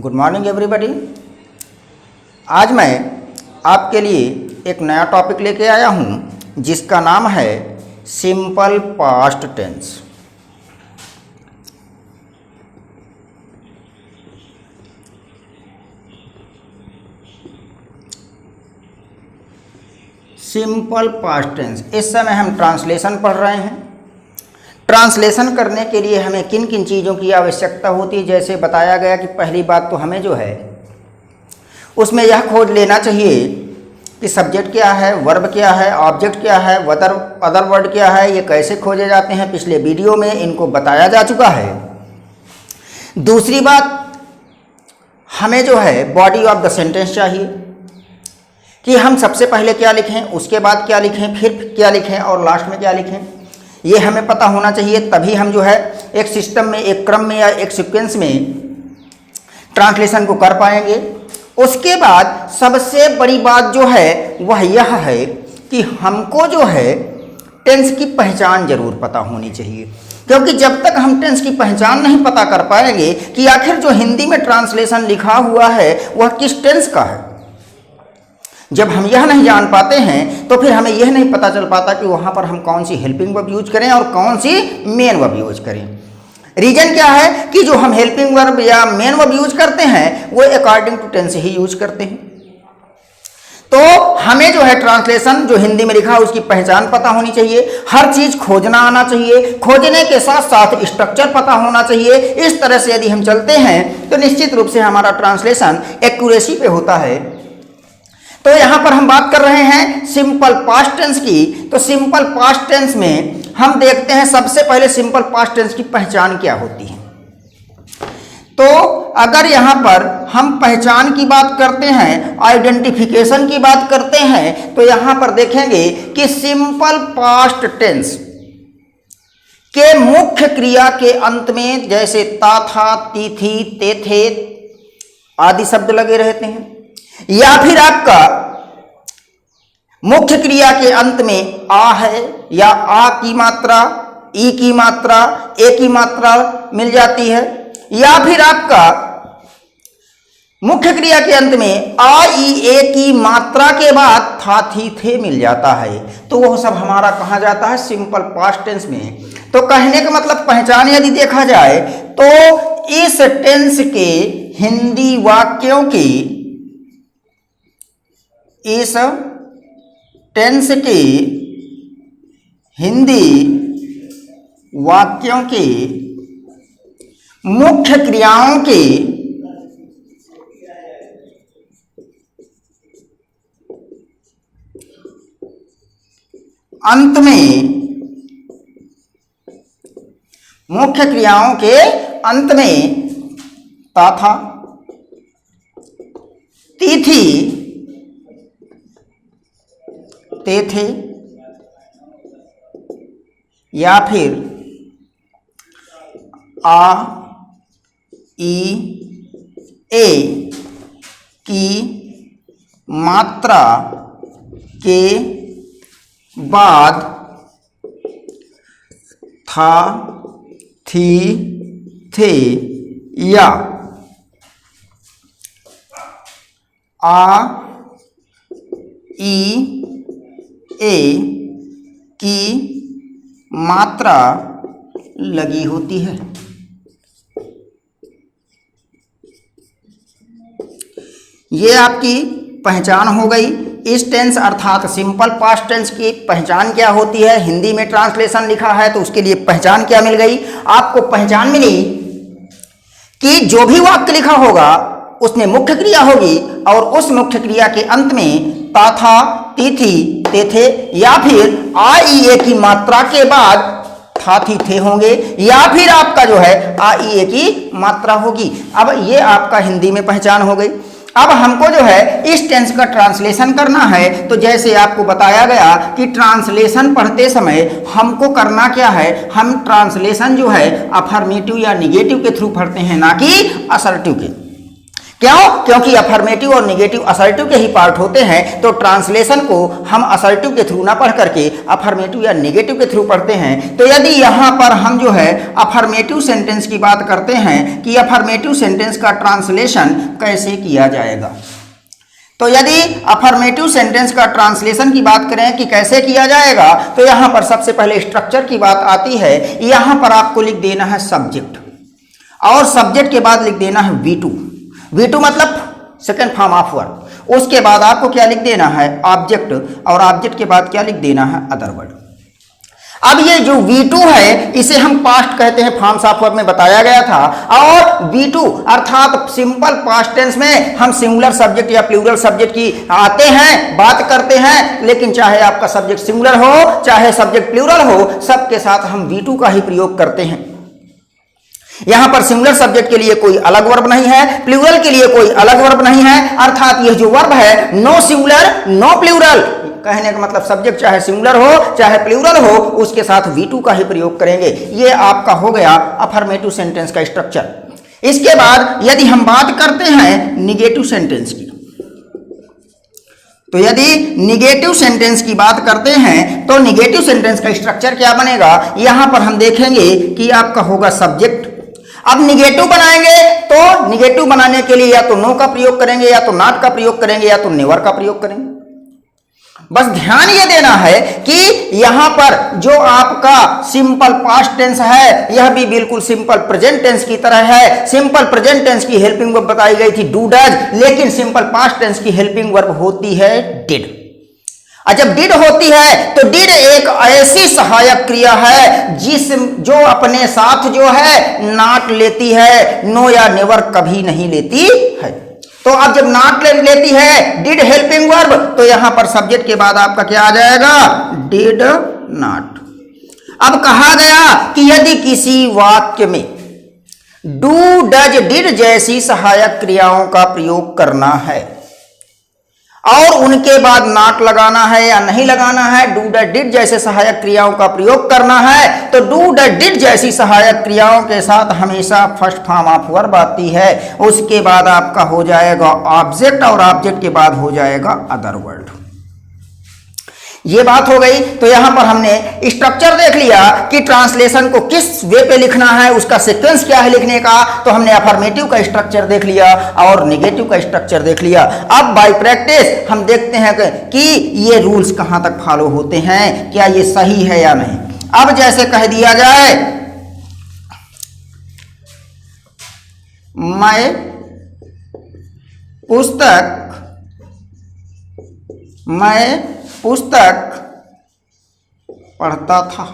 Good morning everybody. आज मैं आपके लिए एक नया टॉपिक लेके आया हूँ जिसका नाम है simple past tense. Simple past tense. इस समय हम ट्रांसलेशन पढ़ रहे हैं। ट्रांसलेशन करने के लिए हमें किन किन चीज़ों की आवश्यकता होती है, जैसे बताया गया कि पहली बात तो हमें जो है उसमें यह खोज लेना चाहिए कि सब्जेक्ट क्या है, वर्ब क्या है, ऑब्जेक्ट क्या है, अदर वर्ड क्या है, ये कैसे खोजे जाते हैं। पिछले वीडियो में इनको बताया जा चुका है। दूसरी बात, हमें जो है बॉडी ऑफ द सेंटेंस चाहिए कि हम सबसे पहले क्या लिखें, उसके बाद क्या लिखें, फिर क्या लिखें और लास्ट में क्या लिखें। ये हमें पता होना चाहिए, तभी हम जो है एक सिस्टम में, एक क्रम में या एक सीक्वेंस में ट्रांसलेशन को कर पाएंगे। उसके बाद सबसे बड़ी बात जो है वह यह है कि हमको जो है टेंस की पहचान जरूर पता होनी चाहिए, क्योंकि जब तक हम टेंस की पहचान नहीं पता कर पाएंगे कि आखिर जो हिंदी में ट्रांसलेशन लिखा हुआ है वह किस टेंस का है, जब हम यह नहीं जान पाते हैं तो फिर हमें यह नहीं पता चल पाता कि वहाँ पर हम कौन सी हेल्पिंग वर्ब यूज करें और कौन सी मेन वर्ब यूज करें। रीजन क्या है कि जो हम हेल्पिंग वर्ब या मेन वर्ब यूज करते हैं वो अकॉर्डिंग टू टेंस ही यूज करते हैं। तो हमें जो है ट्रांसलेशन जो हिंदी में लिखा है उसकी पहचान पता होनी चाहिए, हर चीज खोजना आना चाहिए, खोजने के साथ साथ स्ट्रक्चर पता होना चाहिए। इस तरह से यदि हम चलते हैं तो निश्चित रूप से हमारा ट्रांसलेशन एक्यूरेसी पे होता है। तो यहां पर हम बात कर रहे हैं सिंपल पास्ट टेंस की। तो सिंपल पास्ट टेंस में हम देखते हैं सबसे पहले सिंपल पास्ट टेंस की पहचान क्या होती है। तो अगर यहां पर हम पहचान की बात करते हैं, आइडेंटिफिकेशन की बात करते हैं, तो यहां पर देखेंगे कि सिंपल पास्ट टेंस के मुख्य क्रिया के अंत में जैसे ता, था, ती, थी, ते, थे आदि शब्द लगे रहते हैं, या फिर आपका मुख्य क्रिया के अंत में आ है या आ की मात्रा, ई की मात्रा, ए की मात्रा मिल जाती है, या फिर आपका मुख्य क्रिया के अंत में आ, ई, ए की मात्रा के बाद था, थी, थे मिल जाता है। तो वह सब हमारा कहा जाता है सिंपल पास्ट टेंस में। तो कहने का मतलब पहचान यदि देखा जाए तो इस टेंस के हिंदी वाक्यों की, इस टेंस के हिंदी वाक्यों के मुख्य क्रियाओं के अंत में, मुख्य क्रियाओं के अंत में ता, था, ती, थी, ते, थे, या फिर आ, ई, ए की मात्रा के बाद था, थी, थे, या आ, ई, ए की मात्रा लगी होती है। ये आपकी पहचान हो गई। इस टेंस अर्थात सिंपल पास्ट टेंस की पहचान क्या होती है। हिंदी में ट्रांसलेशन लिखा है तो उसके लिए पहचान क्या मिल गई, आपको पहचान मिली कि जो भी वाक्य लिखा होगा उसमें मुख्य क्रिया होगी और उस मुख्य क्रिया के अंत में ता, था, ती, थी, ते, थे, या फिर आ, ई, ए की मात्रा के बाद था, थी, थे होंगे, या फिर आपका जो है आ, ई, ए की मात्रा होगी। अब ये आपका हिंदी में पहचान हो गई। अब हमको जो है इस टेंस का ट्रांसलेशन करना है। तो जैसे आपको बताया गया कि ट्रांसलेशन पढ़ते समय हमको करना क्या है, हम ट्रांसलेशन जो है अफर्मेटिव या निगेटिव के थ्रू पढ़ते हैं, ना कि असर्टिव के। क्यों? क्योंकि अफर्मेटिव और निगेटिव असर्टिव के ही पार्ट होते हैं, तो ट्रांसलेशन को हम असर्टिव के थ्रू ना पढ़ करके अफर्मेटिव या निगेटिव के थ्रू पढ़ते हैं। तो यदि यहाँ पर हम जो है अफर्मेटिव सेंटेंस की बात करते हैं कि अफर्मेटिव सेंटेंस का ट्रांसलेशन कैसे किया जाएगा, तो यदि अफर्मेटिव सेंटेंस का ट्रांसलेशन की बात करें कि कैसे किया जाएगा, तो यहाँ पर सबसे पहले स्ट्रक्चर की बात आती है। यहाँ पर आपको लिख देना है सब्जेक्ट, और सब्जेक्ट के बाद लिख देना है V2। V2 मतलब सेकेंड फॉर्म ऑफ वर्ब। उसके बाद आपको क्या लिख देना है? ऑब्जेक्ट, और ऑब्जेक्ट के बाद क्या लिख देना है? Other word. अब ये जो V2 है इसे हम पास्ट कहते हैं, फॉर्म्स ऑफ वर्ब में बताया गया था। और V2 अर्थात सिंपल पास्ट टेंस में हम सिंगुलर सब्जेक्ट या प्लूरल सब्जेक्ट की आते हैं, बात करते हैं, लेकिन चाहे आपका सब्जेक्ट सिंगुलर हो चाहे सब्जेक्ट प्लूरल हो, सबके साथ हम V2 का ही प्रयोग करते हैं। यहां पर सिंगुलर सब्जेक्ट के लिए कोई अलग वर्ब नहीं है, प्लूरल के लिए कोई अलग वर्ब नहीं है, अर्थात यह जो वर्ब है नो सिंगुलर नो प्लूरल, कहने का मतलब सब्जेक्ट चाहे सिंगुलर हो चाहे प्लूरल हो उसके साथ V2 का ही प्रयोग करेंगे। यह आपका हो गया अफर्मेटिव सेंटेंस का स्ट्रक्चर। इसके बाद यदि हम बात करते हैं निगेटिव सेंटेंस की, तो यदि निगेटिव सेंटेंस की बात करते हैं तो निगेटिव सेंटेंस का स्ट्रक्चर क्या बनेगा? यहां पर हम देखेंगे कि आपका होगा सब्जेक्ट। अब निगेटिव बनाएंगे तो निगेटिव बनाने के लिए या तो नो का प्रयोग करेंगे, या तो नॉट का प्रयोग करेंगे, या तो नेवर का प्रयोग करेंगे। बस ध्यान ये देना है कि यहां पर जो आपका सिंपल पास्ट टेंस है यह भी बिल्कुल सिंपल प्रेजेंट टेंस की तरह है। सिंपल प्रेजेंट टेंस की हेल्पिंग वर्ब बताई गई थी डू डज, लेकिन सिंपल पास्ट टेंस की हेल्पिंग वर्ब होती है डिड। और जब डिड होती है तो डिड एक ऐसी सहायक क्रिया है जो अपने साथ जो है नॉट लेती है, नो या नेवर कभी नहीं लेती है। तो अब जब नॉट लेती है डिड हेल्पिंग वर्ब, तो यहां पर सब्जेक्ट के बाद आपका क्या आ जाएगा? Did not. अब कहा गया कि यदि किसी वाक्य में डू डज डिड जैसी सहायक क्रियाओं का प्रयोग करना है और उनके बाद नॉट लगाना है या नहीं लगाना है, डू डज डिड जैसे सहायक क्रियाओं का प्रयोग करना है, तो डू डज डिड जैसी सहायक क्रियाओं के साथ हमेशा फर्स्ट फॉर्म ऑफ वर्ब आती है। उसके बाद आपका हो जाएगा ऑब्जेक्ट, और ऑब्जेक्ट के बाद हो जाएगा अदर वर्ड। ये बात हो गई। तो यहां पर हमने स्ट्रक्चर देख लिया कि ट्रांसलेशन को किस वे पे लिखना है, उसका सीक्वेंस क्या है लिखने का। तो हमने अफर्मेटिव का स्ट्रक्चर देख लिया और निगेटिव का स्ट्रक्चर देख लिया। अब बाय प्रैक्टिस हम देखते हैं कि ये रूल्स कहां तक फॉलो होते हैं, क्या ये सही है या नहीं। अब जैसे कह दिया जाए मैं पुस्तक पढ़ता था।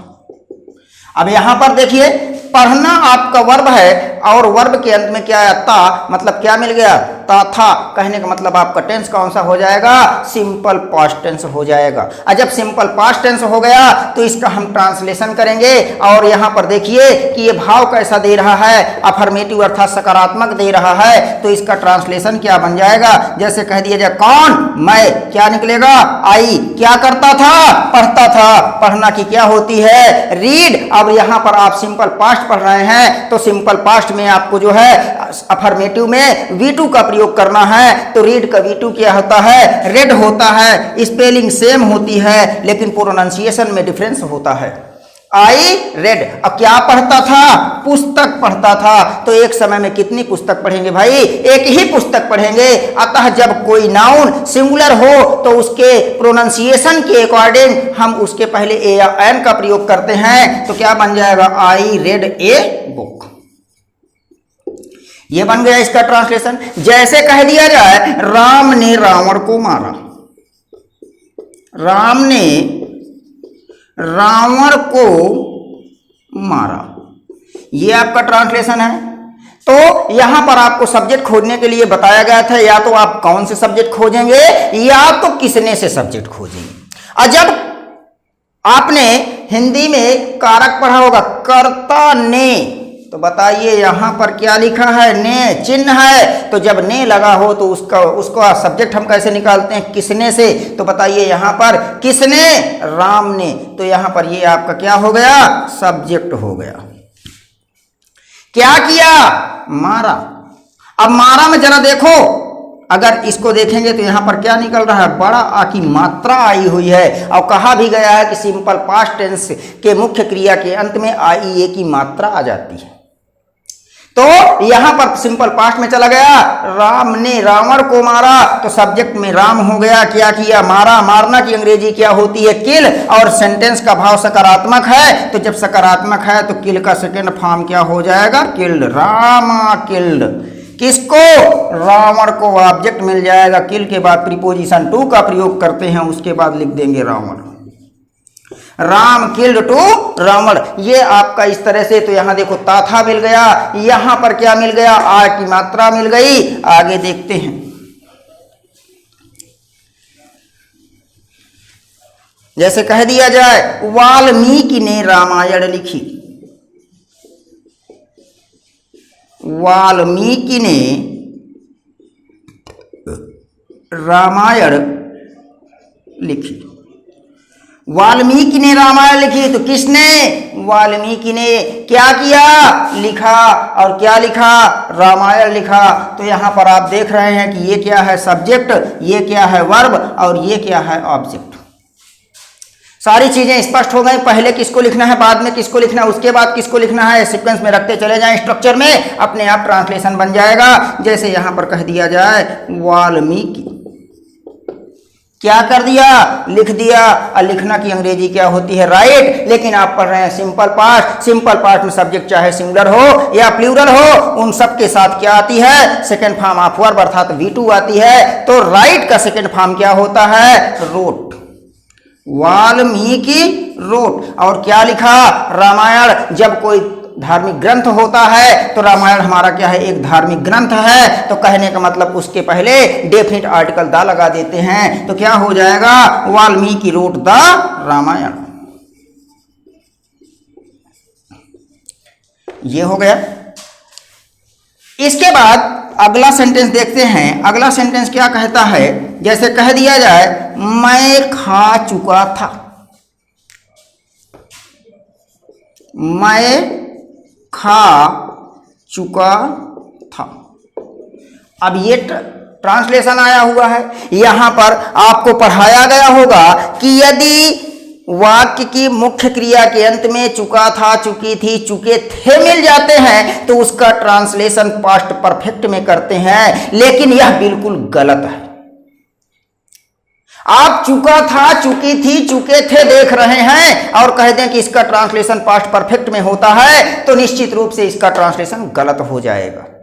अब यहां पर देखिए पढ़ना आपका वर्ब है और वर्ब के अंत में क्या आता, मतलब क्या मिल गया? ता था। कहने का मतलब आपका टेंस कौन सा हो जाएगा? सिंपल पास्ट टेंस हो जाएगा। और जब सिंपल पास्ट टेंस हो गया तो इसका हम ट्रांसलेशन करेंगे। और यहां पर देखिए कि ये भाव कैसा दे रहा है, अफर्मेटिव अर्थात सकारात्मक दे रहा है। तो इसका ट्रांसलेशन क्या बन जाएगा? जैसे कह दिया जाए कौन, मैं, क्या निकलेगा? आई। क्या करता था? पढ़ता था। पढ़ना की क्या होती है? रीड। अब यहां पर आप सिंपल पास्ट पढ़ रहे हैं तो सिंपल पास्ट में आपको जो है अफर्मेटिव में V2 का प्रयोग करना है। तो रीड का V2 क्या होता है? रेड होता है। स्पेलिंग सेम होती है लेकिन प्रोनाउंसिएशन में डिफरेंस होता है। I read. अब क्या पढ़ता था? पुस्तक पढ़ता था। तो एक समय में कितनी पुस्तक पढ़ेंगे भाई? एक ही पुस्तक पढ़ेंगे। अतः जब कोई नाउन सिंगुलर हो तो उसके प्रोनाउंसिएशन के अकॉर्डिंग हम उसके पहले ए या एन का प्रयोग करते हैं। तो क्या बन जाएगा? I read a book. ये बन गया इसका ट्रांसलेशन। जैसे कह दिया जाए राम ने रावण को मारा। राम ने रावण को मारा, ये आपका ट्रांसलेशन है। तो यहां पर आपको सब्जेक्ट खोजने के लिए बताया गया था, या तो आप कौन से सब्जेक्ट खोजेंगे या तो किसने से सब्जेक्ट खोजेंगे। और जब आपने हिंदी में कारक पढ़ा होगा कर्ता ने, तो बताइए यहां पर क्या लिखा है? ने चिन्ह है। तो जब ने लगा हो तो उसका सब्जेक्ट हम कैसे निकालते हैं? किसने से। तो बताइए यहां पर किसने? राम ने। तो यहां पर ये आपका क्या हो गया? सब्जेक्ट हो गया। क्या किया? मारा। अब मारा में जरा देखो, अगर इसको देखेंगे तो यहां पर क्या निकल रहा है, बड़ा आ की मात्रा आई हुई है और कहा भी गया है कि सिंपल पास्ट टेंस के मुख्य क्रिया के अंत में आई ए की मात्रा आ जाती है। तो यहां पर सिंपल पास्ट में चला गया, राम ने रावण को मारा, तो सब्जेक्ट में राम हो गया, क्या किया, मारा। मारना की अंग्रेजी क्या होती है, किल, और सेंटेंस का भाव सकारात्मक है, तो जब सकारात्मक है तो किल का सेकेंड फॉर्म क्या हो जाएगा, किल्ड। रामा किल्ड, किसको, रावण को ऑब्जेक्ट मिल जाएगा। किल के बाद प्रीपोजिशन टू का प्रयोग करते हैं, उसके बाद लिख देंगे रावण। राम किल्ड टू रावण, ये आपका इस तरह से। तो यहां देखो ताथा मिल गया, यहां पर क्या मिल गया, आ की मात्रा मिल गई। आगे देखते हैं, जैसे कह दिया जाए वाल्मीकि ने रामायण लिखी, वाल्मीकि ने रामायण लिखी। वाल्मीकि ने रामायण लिखी, तो किसने, वाल्मीकि ने क्या किया, लिखा। और क्या लिखा, रामायण लिखा। तो यहां पर आप देख रहे हैं कि ये क्या है, सब्जेक्ट, ये क्या है, वर्ब, और ये क्या है, ऑब्जेक्ट। सारी चीजें स्पष्ट हो गई। पहले किसको लिखना है, बाद में किसको लिखना है, उसके बाद किसको लिखना है, सीक्वेंस में रखते चले जाएं स्ट्रक्चर में, अपने आप ट्रांसलेशन बन जाएगा। जैसे यहां पर कह दिया जाए वाल्मीकि, क्या कर दिया, लिख दिया। और लिखना की अंग्रेजी क्या होती है, राइट। लेकिन आप पढ़ रहे हैं सिंपल पास्ट। सिंपल पास्ट में सब्जेक्ट चाहे सिंगुलर हो या प्लूरल हो, उन सब के साथ क्या आती है, सेकंड फॉर्म ऑफ वर्ब अर्थात V2 आती है। तो राइट का सेकंड फॉर्म क्या होता है, रोट। वाल्मीकि रोट। और क्या लिखा, रामायण। जब कोई धार्मिक ग्रंथ होता है तो रामायण हमारा क्या है, एक धार्मिक ग्रंथ है। तो कहने का मतलब उसके पहले डेफिनेट आर्टिकल दा लगा देते हैं, तो क्या हो जाएगा, वाल्मीकि रोट द रामायण। ये हो गया। इसके बाद अगला सेंटेंस देखते हैं। अगला सेंटेंस क्या कहता है, जैसे कह दिया जाए मैं खा चुका था, मैं खा चुका था। अब ये ट्रांसलेशन आया हुआ है। यहां पर आपको पढ़ाया गया होगा कि यदि वाक्य की मुख्य क्रिया के अंत में चुका था, चुकी थी, चुके थे मिल जाते हैं तो उसका ट्रांसलेशन पास्ट परफेक्ट में करते हैं, लेकिन यह बिल्कुल गलत है। आप चुका था, चुकी थी, चुके थे देख रहे हैं और कह दें कि इसका ट्रांसलेशन पास्ट परफेक्ट में होता है, तो निश्चित रूप से इसका ट्रांसलेशन गलत हो जाएगा।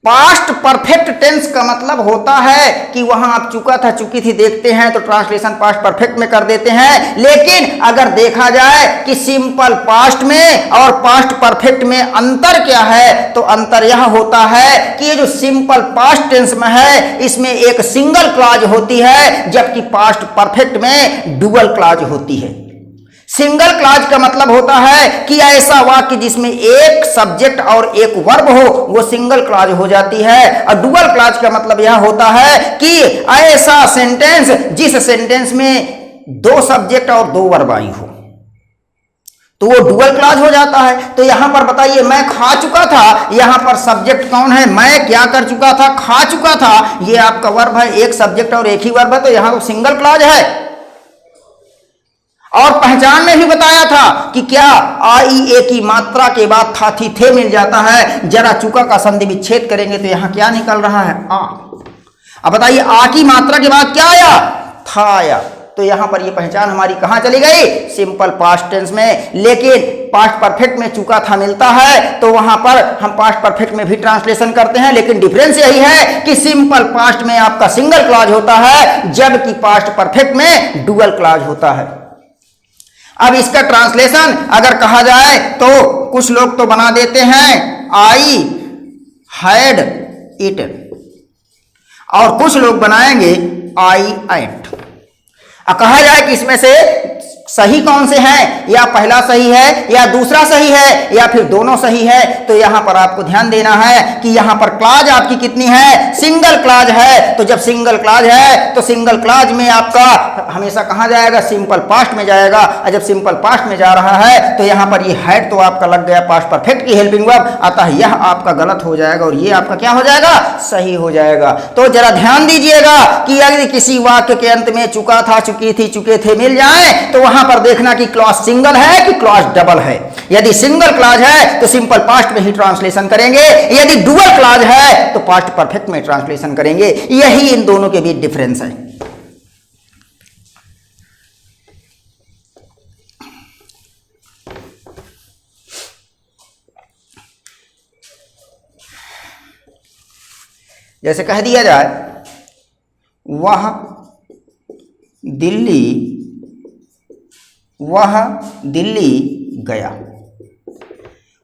पास्ट परफेक्ट टेंस का मतलब होता है कि वहां आप चुका था, चुकी थी देखते हैं तो ट्रांसलेशन पास्ट परफेक्ट में कर देते हैं। लेकिन अगर देखा जाए कि सिंपल पास्ट में और पास्ट परफेक्ट में अंतर क्या है, तो अंतर यह होता है कि ये जो सिंपल पास्ट टेंस में है इसमें एक सिंगल क्लॉज होती है, जबकि पास्ट परफेक्ट में डुअल क्लॉज होती है। सिंगल क्लॉज का मतलब होता है कि ऐसा वाक्य जिसमें एक सब्जेक्ट और एक वर्ब हो, वो सिंगल क्लॉज हो जाती है। और डुअल क्लॉज का मतलब यह होता है कि ऐसा सेंटेंस जिस सेंटेंस में दो सब्जेक्ट और दो वर्ब आई हो, तो वो डुअल क्लॉज हो जाता है। तो यहां पर बताइए मैं खा चुका था, यहां पर सब्जेक्ट कौन है, मैं क्या कर चुका था, खा चुका था, ये आपका वर्ब है, एक सब्जेक्ट और एक ही वर्ब है, तो यहां तो सिंगल क्लॉज है। और पहचान में भी बताया था कि क्या आई ए की मात्रा के बाद था, थी, थे मिल जाता है। जरा चुका का संधि विच्छेद करेंगे तो यहां क्या निकल रहा है, आ। अब बताइए आ की मात्रा के बाद क्या आया, था आया। तो यहां पर ये पहचान हमारी कहां चली गई, सिंपल पास्ट टेंस में। लेकिन पास्ट परफेक्ट में चुका था मिलता है तो वहां पर हम पास्ट परफेक्ट में भी ट्रांसलेशन करते हैं, लेकिन डिफरेंस यही है कि सिंपल पास्ट में आपका सिंगल क्लॉज होता है, जबकि पास्ट परफेक्ट में डुअल क्लॉज होता है। अब इसका ट्रांसलेशन अगर कहा जाए तो कुछ लोग तो बना देते हैं आई हैड ईटन, और कुछ लोग बनाएंगे आई एट। कहा जाए कि इसमें से सही कौन से हैं, या पहला सही है या दूसरा सही है या फिर दोनों सही है। तो यहां पर आपको ध्यान देना है कि यहां पर क्लॉज आपकी कितनी है, सिंगल क्लॉज है। तो जब सिंगल क्लॉज है तो सिंगल क्लॉज में आपका हमेशा कहां जाएगा, सिंपल पास्ट में जाएगा। और जब सिंपल पास्ट में जा रहा है तो यहां पर ये हैड तो आपका लग गया पास्ट परफेक्ट की हेल्पिंग वर्ब, अतः यह आपका गलत हो जाएगा और ये आपका क्या हो जाएगा, सही हो जाएगा। तो जरा ध्यान दीजिएगा कि यदि किसी वाक्य के अंत में चुका था, चुकी थी, चुके थे मिल जाए तो वहां पर देखना कि क्लॉज सिंगल है कि क्लॉज डबल है। यदि सिंगल क्लॉज है तो सिंपल पास्ट में ही ट्रांसलेशन करेंगे, यदि डुअल क्लॉज है तो पास्ट परफेक्ट में ट्रांसलेशन करेंगे। यही इन दोनों के बीच डिफरेंस है। जैसे कह दिया जाए वह दिल्ली गया,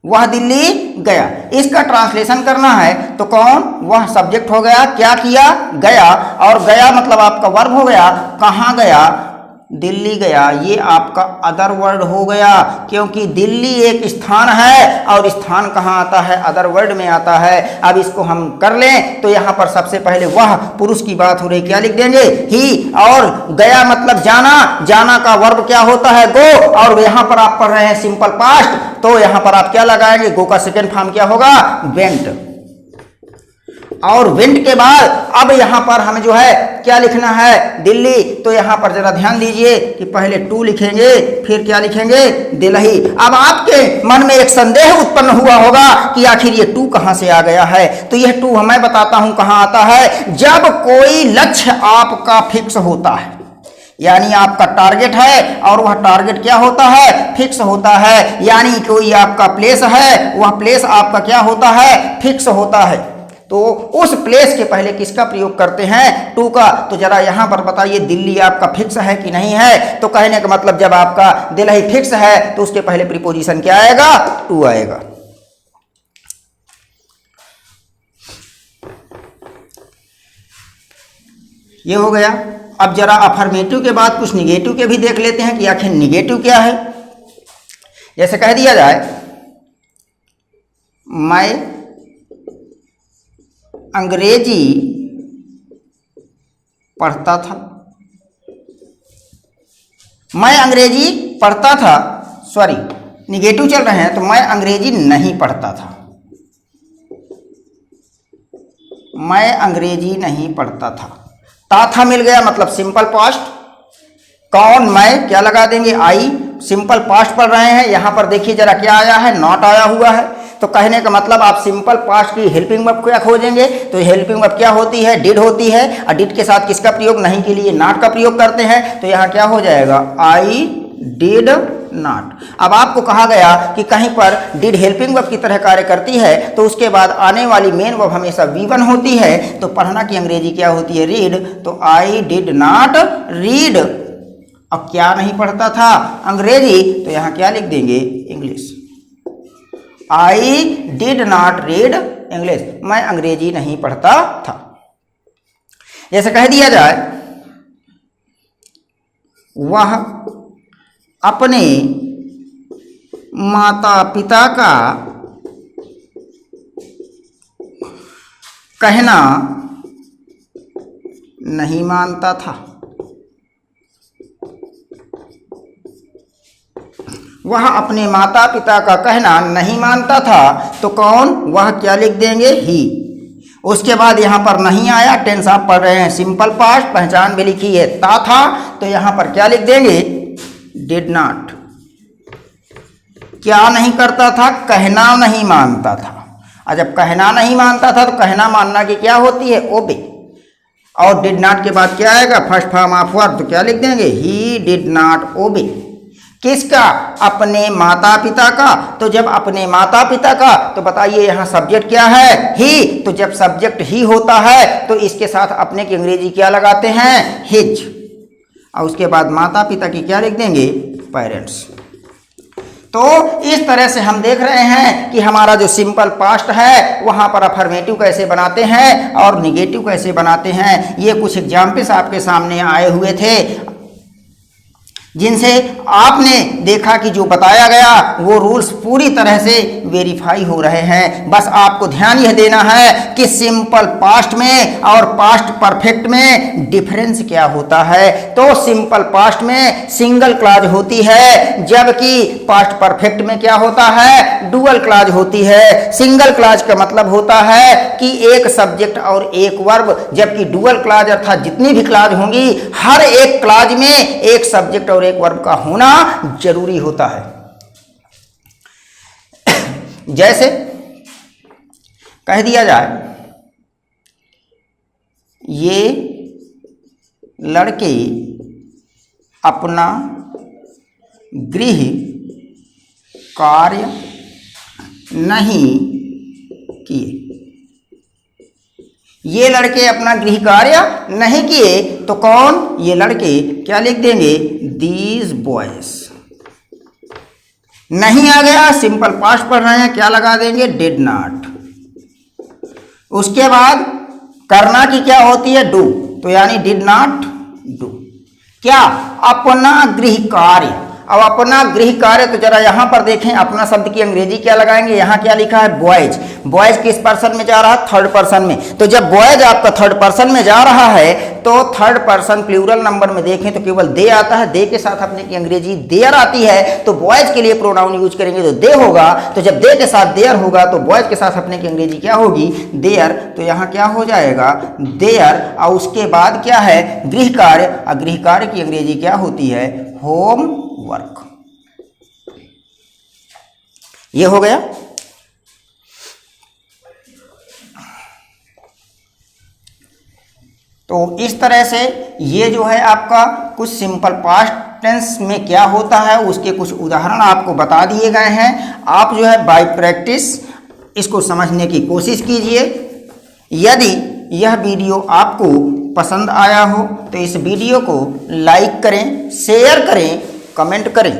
वह दिल्ली गया। इसका ट्रांसलेशन करना है तो कौन, वह सब्जेक्ट हो गया, क्या किया, गया, और गया मतलब आपका वर्ब हो गया। कहाँ गया, दिल्ली गया, ये आपका अदर वर्ड हो गया, क्योंकि दिल्ली एक स्थान है और स्थान कहाँ आता है, अदर वर्ड में आता है। अब इसको हम कर लें तो यहाँ पर सबसे पहले वह पुरुष की बात हो रही, क्या लिख देंगे, ही, और गया मतलब जाना, जाना का वर्ब क्या होता है, गो, और यहाँ पर आप पढ़ रहे हैं सिंपल पास्ट, तो यहाँ पर आप क्या लगाएंगे, गो का सेकेंड फॉर्म क्या होगा, वेंट। और वेंट के बाद अब यहां पर हमें जो है क्या लिखना है, दिल्ली। तो यहां पर जरा ध्यान दीजिए कि पहले टू लिखेंगे, फिर क्या लिखेंगे, दिल्ली। अब आपके मन में एक संदेह उत्पन्न हुआ होगा कि आखिर ये टू कहां से आ गया है। तो यह टू मैं बताता हूं कहां आता है, जब कोई लक्ष्य आपका फिक्स होता है, यानी आपका टारगेट है और वह टारगेट क्या होता है, फिक्स होता है। यानी कोई आपका प्लेस है, वह प्लेस आपका क्या होता है, फिक्स होता है। तो उस प्लेस के पहले किसका प्रयोग करते हैं, टू का। तो जरा यहां पर बताइए दिल्ली आपका फिक्स है कि नहीं है। तो कहने का मतलब जब आपका दिल्ली फिक्स है तो उसके पहले प्रीपोजिशन क्या आएगा, टू आएगा। ये हो गया। अब जरा अफर्मेटिव के बाद कुछ निगेटिव के भी देख लेते हैं कि आखिर निगेटिव क्या है। जैसे कह दिया जाए मैं अंग्रेजी पढ़ता था, मैं अंग्रेजी पढ़ता था, सॉरी निगेटिव चल रहे हैं, तो मैं अंग्रेजी नहीं पढ़ता था, मैं अंग्रेजी नहीं पढ़ता था। था मिल गया मतलब सिंपल पास्ट। कौन, मैं, क्या लगा देंगे, आई। सिंपल पास्ट पढ़ रहे हैं, यहां पर देखिए जरा क्या आया है, नॉट आया हुआ है। तो कहने का मतलब आप सिंपल पास्ट की हेल्पिंग वर्ब क्या खोजेंगे, तो हेल्पिंग वर्ब क्या होती है, डिड होती है। और डिड के साथ किसका प्रयोग, नहीं के लिए नॉट का प्रयोग करते हैं। तो यहाँ क्या हो जाएगा, आई डिड नॉट। अब आपको कहा गया कि कहीं पर डिड हेल्पिंग वर्ब की तरह कार्य करती है तो उसके बाद आने वाली मेन वर्ब हमेशा V1 होती है। तो पढ़ना की अंग्रेजी क्या होती है, रीड। तो आई डिड नॉट रीड। अब क्या नहीं पढ़ता था, अंग्रेजी। तो यहाँ क्या लिख देंगे, English. I did not read English, मैं अंग्रेजी नहीं पढ़ता था। जैसे कह दिया जाए वह अपने माता पिता का कहना नहीं मानता था, वह अपने माता पिता का कहना नहीं मानता था। तो कौन, वह क्या लिख देंगे, ही। उसके बाद यहाँ पर नहीं आया, टेंस आप पढ़ रहे हैं सिंपल पास्ट, पहचान भी लिखी है था। तो यहाँ पर क्या लिख देंगे, डिड नॉट। क्या नहीं करता था, कहना नहीं मानता था। और जब कहना नहीं मानता था तो कहना मानना की क्या होती है, ओबे। और डिड नॉट के बाद क्या आएगा, फर्स्ट फॉर्म ऑफ वर्ब। तो क्या लिख देंगे, ही डिड नॉट ओबे। किसका, अपने माता पिता का। तो जब अपने माता पिता का, तो बताइए यहाँ सब्जेक्ट क्या है, ही। तो जब सब्जेक्ट ही होता है तो इसके साथ अपने की अंग्रेजी क्या लगाते हैं, हिज। और उसके बाद माता पिता की क्या लिख देंगे, पेरेंट्स। तो इस तरह से हम देख रहे हैं कि हमारा जो सिंपल पास्ट है वहाँ पर अफर्मेटिव कैसे बनाते हैं और निगेटिव कैसे बनाते हैं। ये कुछ एग्जाम्पल्स आपके सामने आए हुए थे। जिनसे आपने देखा कि जो बताया गया वो रूल्स पूरी तरह से वेरीफाई हो रहे हैं। बस आपको ध्यान यह देना है कि सिंपल पास्ट में और पास्ट परफेक्ट में डिफरेंस क्या होता है। तो सिंपल पास्ट में सिंगल क्लॉज होती है, जबकि पास्ट परफेक्ट में क्या होता है, डुअल क्लॉज होती है। सिंगल क्लॉज का मतलब होता है कि एक सब्जेक्ट और एक वर्ब, जबकि डुअल क्लॉज अर्थात जितनी भी क्लॉज होंगी हर एक क्लॉज में एक सब्जेक्ट और एक वर्ब का होना जरूरी होता है। जैसे कह दिया जाए ये लड़के अपना गृह कार्य नहीं किए। ये लड़के अपना गृह कार्य नहीं किए तो कौन, ये लड़के क्या लिख देंगे, दीज बॉयज। नहीं आ गया, सिंपल पास्ट पढ़ रहे हैं, क्या लगा देंगे, डिड नॉट। उसके बाद करना की क्या होती है, डू, तो यानी डिड नॉट डू। क्या, अपना गृह कार्य। अब अपना गृह कार्य, तो जरा यहां पर देखें अपना शब्द की अंग्रेजी क्या लगाएंगे, यहां क्या लिखा है, बॉयज। बॉयज किस पर्सन में जा रहा है, थर्ड पर्सन में। तो जब बॉयज आपका थर्ड पर्सन में जा रहा है तो थर्ड पर्सन प्लूरल नंबर में देखें तो केवल दे आता है, दे के साथ अपने की अंग्रेजी देयर आती है। तो बॉयज के लिए प्रोनाउन यूज करेंगे तो दे होगा, तो जब दे के साथ देयर होगा तो बॉयज के साथ अपने की अंग्रेजी क्या होगी, देयर। तो यहां क्या हो जाएगा, देयर। और उसके बाद क्या है, गृह कार्य। और गृह कार्य की अंग्रेजी क्या होती है, होम वर्क। ये हो गया। तो इस तरह से ये जो है आपका कुछ सिंपल पास्ट टेंस में क्या होता है उसके कुछ उदाहरण आपको बता दिए गए हैं। आप जो है बाय प्रैक्टिस इसको समझने की कोशिश कीजिए। यदि यह वीडियो आपको पसंद आया हो तो इस वीडियो को लाइक करें, शेयर करें, कमेंट करें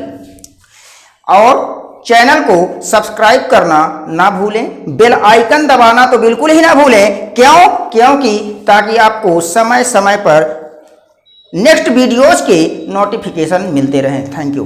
और चैनल को सब्सक्राइब करना ना भूलें। बेल आइकन दबाना तो बिल्कुल ही ना भूलें। क्यों? क्योंकि ताकि आपको समय समय पर नेक्स्ट वीडियोस के नोटिफिकेशन मिलते रहें। Thank you.